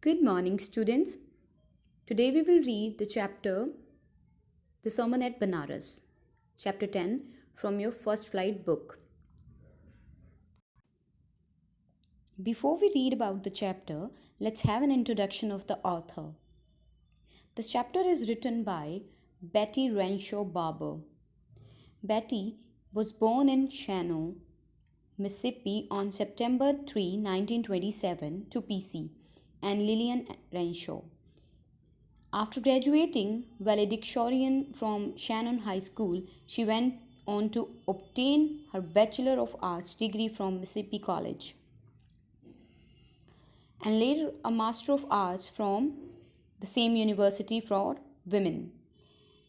Good morning, students. Today we will read the chapter The Sermon at Benares, chapter 10 from your first flight book. Before we read about the chapter, let's have an introduction of the author. This chapter is written by Betty Renshaw Barber. Betty was born in Shano, Mississippi on September 3, 1927 to PC and Lillian Renshaw. After graduating valedictorian from Shannon High School, she went on to obtain her Bachelor of Arts degree from Mississippi College and later a Master of Arts from the same university for women.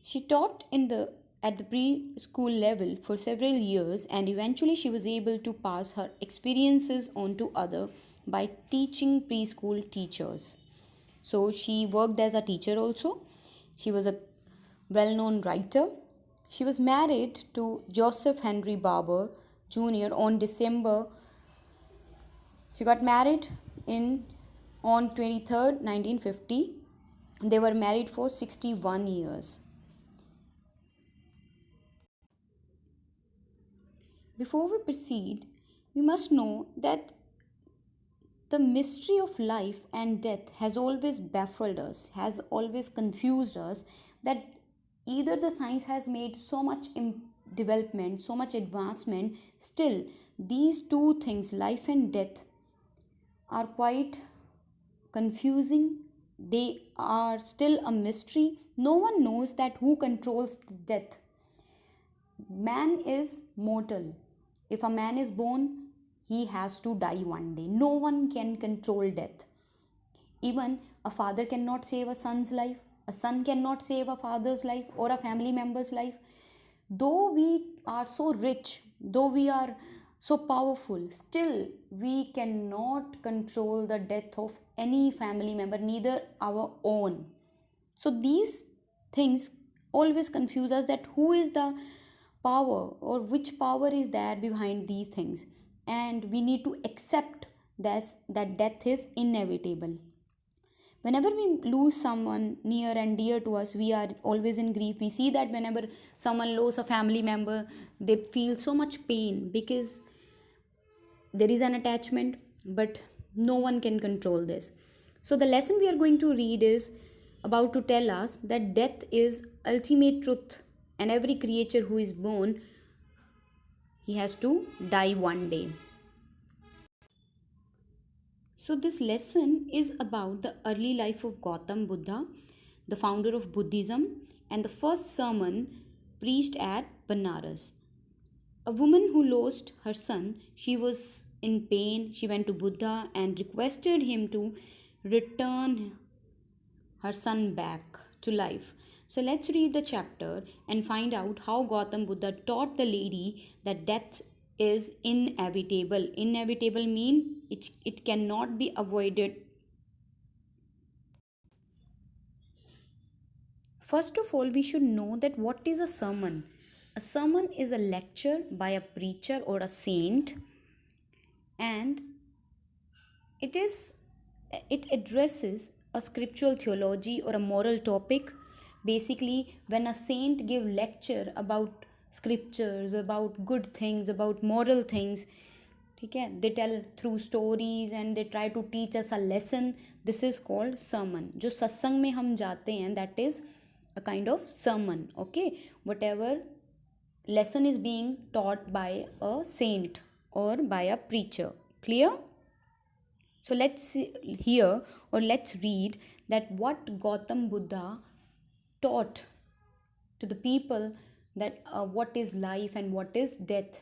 She taught at the preschool level for several years and eventually she was able to pass her experiences on to others by teaching preschool teachers. So she worked as a teacher also. She was a well-known writer. She was married to Joseph Henry Barber Jr. on December. She got married on 23rd, 1950. They were married for 61 years. Before we proceed, we must know that the mystery of life and death has always baffled us, has always confused us, that either the science has made so much development, so much advancement, still these two things, life and death, are quite confusing. They are still a mystery. No one knows that who controls death. Man is mortal. If a man is born, he has to die one day. No one can control death. Even a father cannot save a son's life. A son cannot save a father's life or a family member's life. Though we are so rich, though we are so powerful, still we cannot control the death of any family member, neither our own. So these things always confuse us, that who is the power or which power is there behind these things, and we need to accept this, that death is inevitable. Whenever we lose someone near and dear to us, we are always in grief. We see that whenever someone loses a family member, they feel so much pain because there is an attachment, but no one can control this. So the lesson we are going to read is about to tell us that death is ultimate truth, and every creature who is born, he has to die one day. So this lesson is about the early life of Gautam Buddha, the founder of Buddhism, and the first sermon preached at Benares. A woman who lost her son, she was in pain. She went to Buddha and requested him to return her son back to life. So let's read the chapter and find out how Gautam Buddha taught the lady that death is inevitable. Inevitable means it cannot be avoided. First of all, we should know that what is a sermon. A sermon is a lecture by a preacher or a saint, and it addresses a scriptural theology or a moral topic. Basically, when a saint give lecture about scriptures, about good things, about moral things, okay, they tell through stories and they try to teach us a lesson. This is called sermon. जो सत्संग में हम जाते हैं, that is a kind of sermon. Okay, whatever lesson is being taught by a saint or by a preacher. Clear? So let's hear or let's read that what Gautam Buddha taught to the people, that what is life and what is death,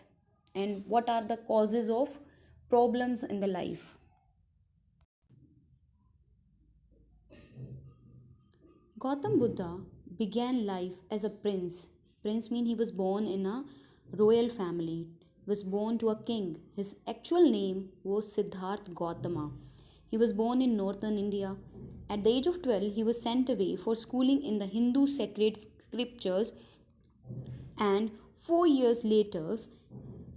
and what are the causes of problems in the life. Gautam Buddha began life as a prince. Prince means he was born in a royal family, was born to a king. His actual name was Siddharth Gautama. He was born in northern India. At the age of 12, he was sent away for schooling in the Hindu sacred scriptures, and 4 years later,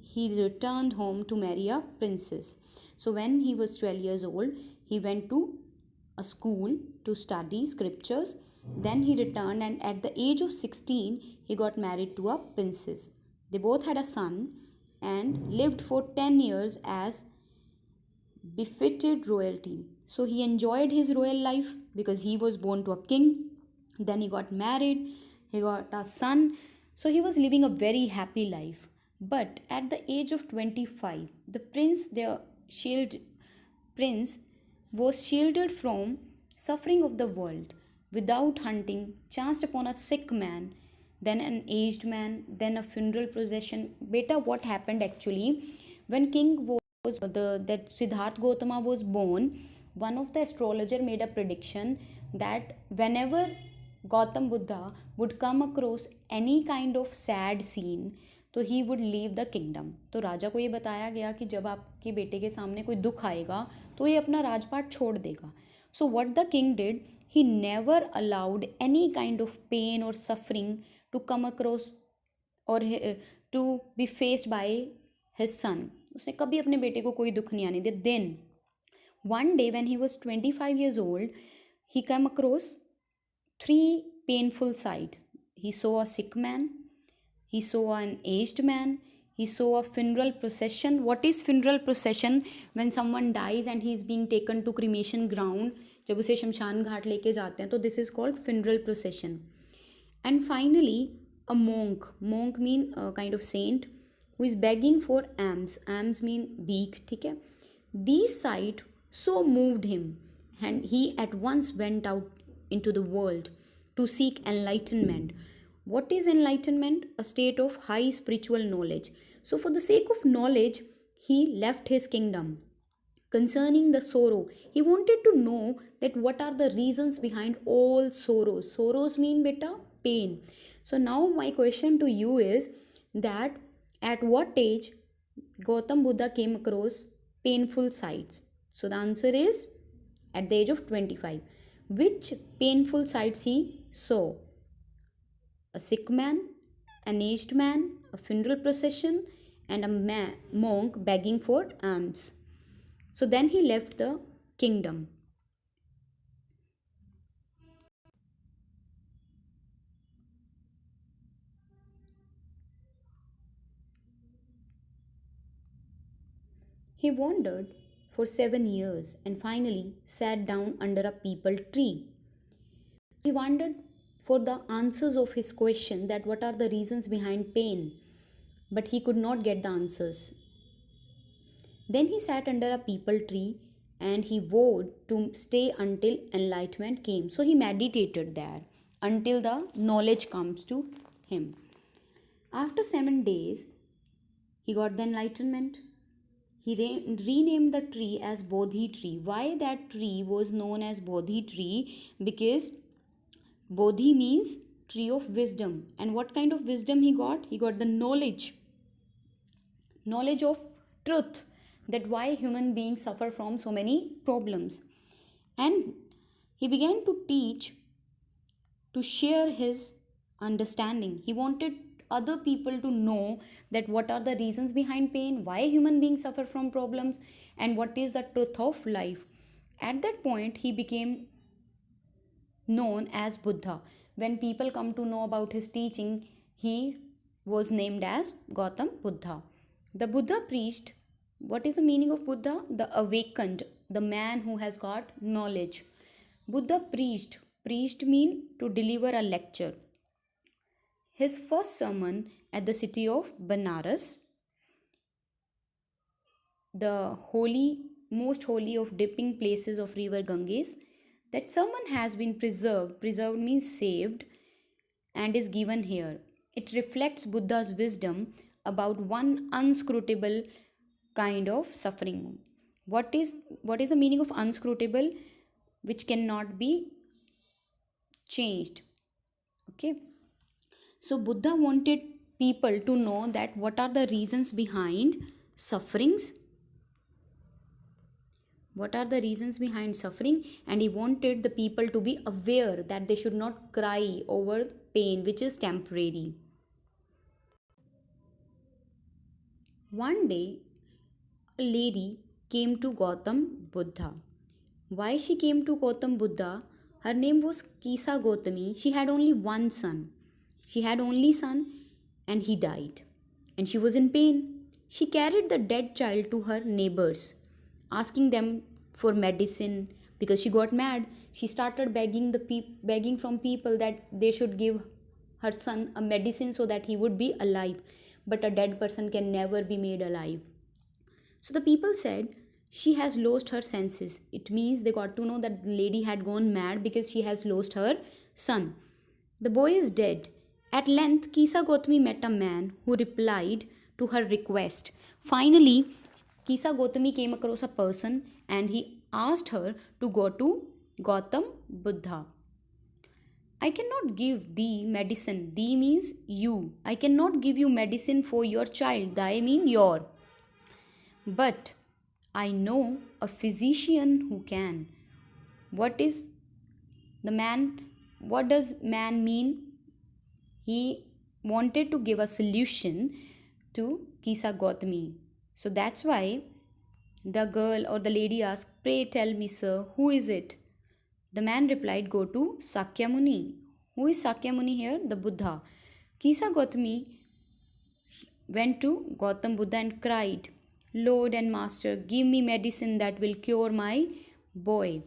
he returned home to marry a princess. So when he was 12 years old, he went to a school to study scriptures. Then he returned, and at the age of 16, he got married to a princess. They both had a son and lived for 10 years as befitted royalty. So he enjoyed his royal life because he was born to a king. Then he got married, he got a son. So he was living a very happy life. But at the age of 25, the prince, their shield prince, was shielded from suffering of the world without hunting, chanced upon a sick man, then an aged man, then a funeral procession. Beta, what happened actually when king was that Siddharth Gautama was born? One of the astrologer made a prediction that whenever Gautam Buddha would come across any kind of sad scene, तो he would leave the kingdom. तो राजा को ये बताया गया कि जब आपके बेटे के सामने कोई दुख आएगा तो ये अपना राजपाट छोड़ देगा. So what the king did, he never allowed any kind of pain और सफरिंग टू कम अक्रॉस और to be faced by his son. उसने कभी अपने बेटे को कोई दुख नहीं आने दिया. Then one day when he was 25 years old, he came across three painful sights. He saw a sick man, he saw an aged man, he saw a funeral procession. What is funeral procession? When someone dies and he is being taken to cremation ground, जब उसे शमशान घाट लेके जाते हैं तो this is called funeral procession. And finally a monk mean a kind of saint who is begging for alms mean beak. ठीक है. These sight so moved him, and he at once went out into the world to seek enlightenment. What is enlightenment? A state of high spiritual knowledge. So for the sake of knowledge, he left his kingdom. Concerning the sorrow, he wanted to know that what are the reasons behind all sorrows. Sorrows mean beta pain. So now my question to you is that at what age Gautam Buddha came across painful sights? So the answer is at the age of 25. Which painful sights he saw? A sick man, an aged man, a funeral procession, and a monk begging for alms. So then he left the kingdom. He wandered for 7 years and finally sat down under a peepal tree. He wondered for the answers of his question that what are the reasons behind pain, but he could not get the answers. Then he sat under a peepal tree and he vowed to stay until enlightenment came. So he meditated there until the knowledge comes to him. After 7 days, he got the enlightenment. He renamed the tree as Bodhi tree. Why that tree was known as Bodhi tree? Because Bodhi means tree of wisdom. And what kind of wisdom he got? He got the knowledge of truth, that why human beings suffer from so many problems. And he began to teach, to share his understanding. He wanted other people to know that what are the reasons behind pain, why human beings suffer from problems, and what is the truth of life. At that point, he became known as Buddha. When people come to know about his teaching, he was named as Gautam Buddha. The Buddha preached. What is the meaning of Buddha? The awakened, the man who has got knowledge. Buddha preached. Preached mean to deliver a lecture. His first sermon at the city of Benares, the most holy of dipping places of river Ganges, that sermon has been preserved. Preserved means saved, and is given here. It reflects Buddha's wisdom about one unscrutable kind of suffering. What is the meaning of unscrutable? Which cannot be changed. Okay. So Buddha wanted people to know that what are the reasons behind sufferings. What are the reasons behind suffering? And he wanted the people to be aware that they should not cry over pain, which is temporary. One day, a lady came to Gautam Buddha Why she came to Gautam Buddha? Her name was Kisa Gautami. She had only one son. She had only son and he died. And she was in pain. She carried the dead child to her neighbors, asking them for medicine because she got mad. She started begging from people that they should give her son a medicine so that he would be alive. But a dead person can never be made alive. So the people said, she has lost her senses. It means they got to know that the lady had gone mad because she has lost her son. The boy is dead. At length, Kisa Gotami met a man who replied to her request. Finally, Kisa Gotami came across a person and he asked her to go to Gautam Buddha. I cannot give thee medicine. Thee means you. I cannot give you medicine for your child. Thy mean your. But I know a physician who can. What is the man? What does man mean? He wanted to give a solution to Kisa Gautami. So that's why the girl or the lady asked, pray tell me, sir, who is it? The man replied, go to Sakyamuni. Who is Sakyamuni here? The Buddha. Kisa Gautami went to Gautam Buddha and cried, Lord and Master, give me medicine that will cure my boy.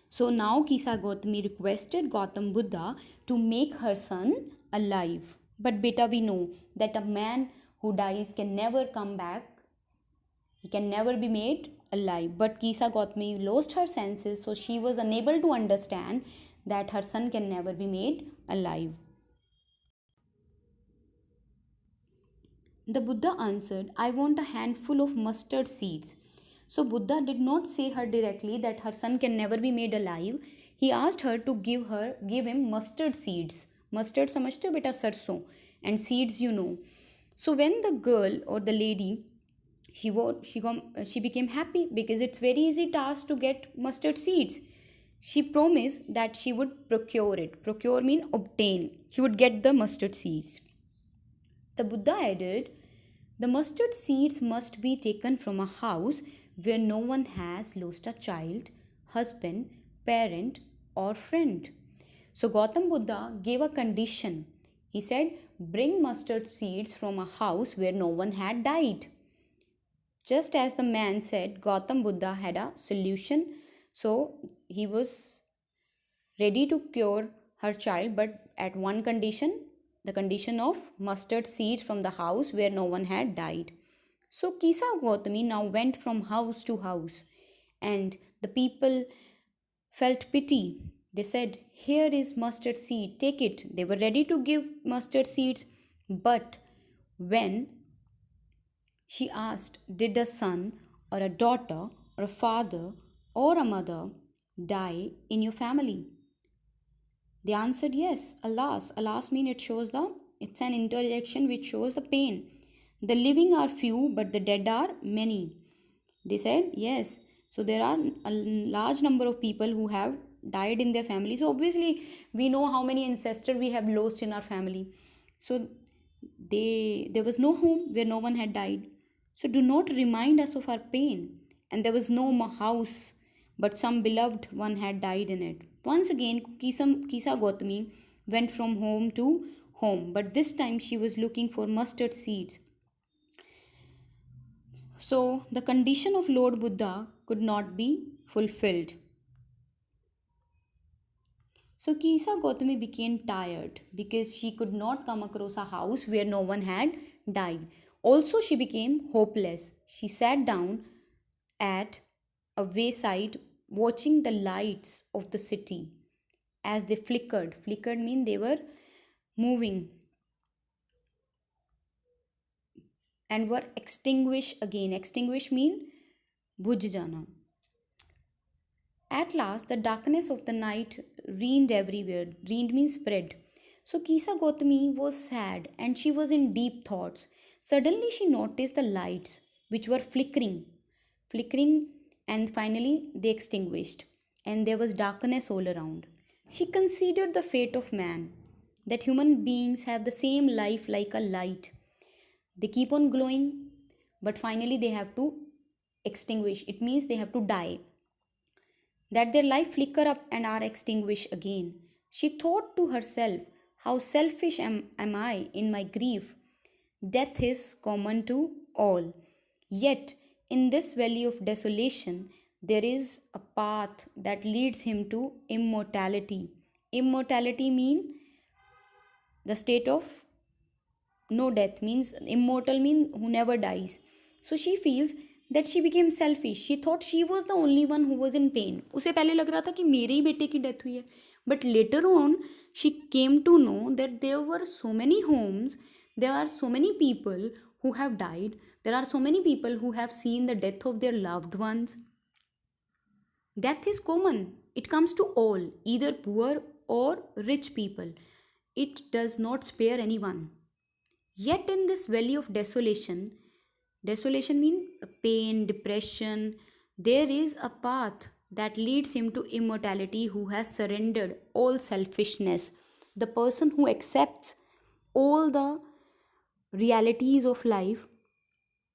So now Kisa Gautami requested Gautam Buddha to make her son alive. But beta, we know that a man who dies can never come back. He can never be made alive. But Kisa Gautami lost her senses, so she was unable to understand that her son can never be made alive. The Buddha answered, I want a handful of mustard seeds. So Buddha did not say her directly that her son can never be made alive. He asked her to give him mustard seeds. Mustard समझते हो बेटा सरसों, and seeds you know. So when the girl or the lady she became happy because it's very easy task to get mustard seeds. She promised that she would procure it. Procure mean obtain. She would get the mustard seeds. The Buddha added, the mustard seeds must be taken from a house where no one has lost a child, husband, parent, or friend. So Gautam Buddha gave a condition. He said, bring mustard seeds from a house where no one had died. Just as the man said, Gautam Buddha had a solution. So he was ready to cure her child, but at one condition, the condition of mustard seeds from the house where no one had died. So Kisa Gautami now went from house to house, and the people felt pity. They said, here is mustard seed, take it. They were ready to give mustard seeds, but when she asked, did a son or a daughter or a father or a mother die in your family? They answered yes. Alas. Alas means it's an interjection which shows the pain. The living are few, but the dead are many. They said yes. So there are a large number of people who have died in their families. So obviously, we know how many ancestors we have lost in our family. So there was no home where no one had died. So do not remind us of our pain. And there was no house, but some beloved one had died in it. Once again, Kisa Gautami went from home to home, but this time she was looking for mustard seeds. So the condition of Lord Buddha could not be fulfilled. So Kisa Gautami became tired because she could not come across a house where no one had died. Also, she became hopeless. She sat down at a wayside watching the lights of the city as they flickered. Flickered mean they were moving and were extinguished again. Extinguished mean bujh jana. At last, the darkness of the night reigned everywhere. Reigned means spread. So Kisa Gautami was sad and she was in deep thoughts. Suddenly, she noticed the lights which were flickering, and finally they extinguished, and there was darkness all around. She considered the fate of man, that human beings have the same life like a light. They keep on glowing, but finally they have to extinguish. It means they have to die. that their life flicker up and are extinguished again. She thought to herself, how selfish am I in my grief? Death is common to all. Yet, in this valley of desolation, there is a path that leads him to immortality. Immortality mean the state of no death, means immortal mean who never dies. So she feels that she became selfish. She thought she was the only one who was in pain. उसे पहले लग रहा था कि मेरे ही बेटे की death हुई है. But later on she came to know that there were so many homes, there are so many people who have died, there are so many people who have seen the death of their loved ones. Death is common, it comes to all, either poor or rich people. It does not spare anyone. Yet in this valley of desolation, desolation means pain, depression, there is a path that leads him to immortality who has surrendered all selfishness. The person who accepts all the realities of life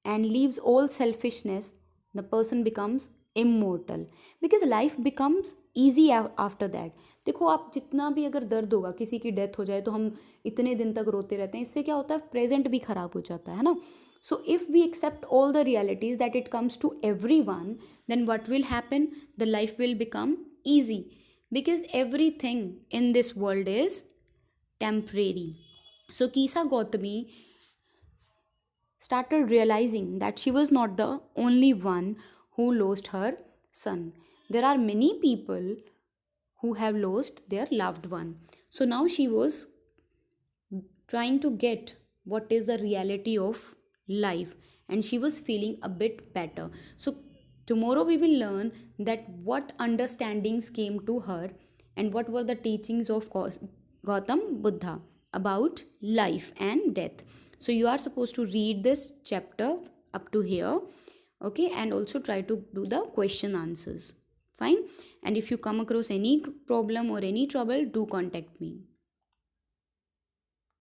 and leaves all selfishness, the person becomes immortal, because life becomes easy after that. देखो आप जितना भी अगर दर्द होगा, किसी की death हो जाए तो हम इतने दिन तक रोते रहते हैं, इससे क्या होता है, प्रेजेंट भी खराब हो जाता है ना. So if we accept all the realities that it comes to everyone, then what will happen, the life will become easy, because everything in this world is temporary. So Kisa Gautami started realizing that she was not the only one who lost her son. There are many people who have lost their loved one. So now she was trying to get what is the reality of life, and she was feeling a bit better. So tomorrow we will learn that what understandings came to her and what were the teachings of Gautam Buddha about life and death. So you are supposed to read this chapter up to here, okay, and also try to do the question answers. Fine. And if you come across any problem or any trouble, do contact me.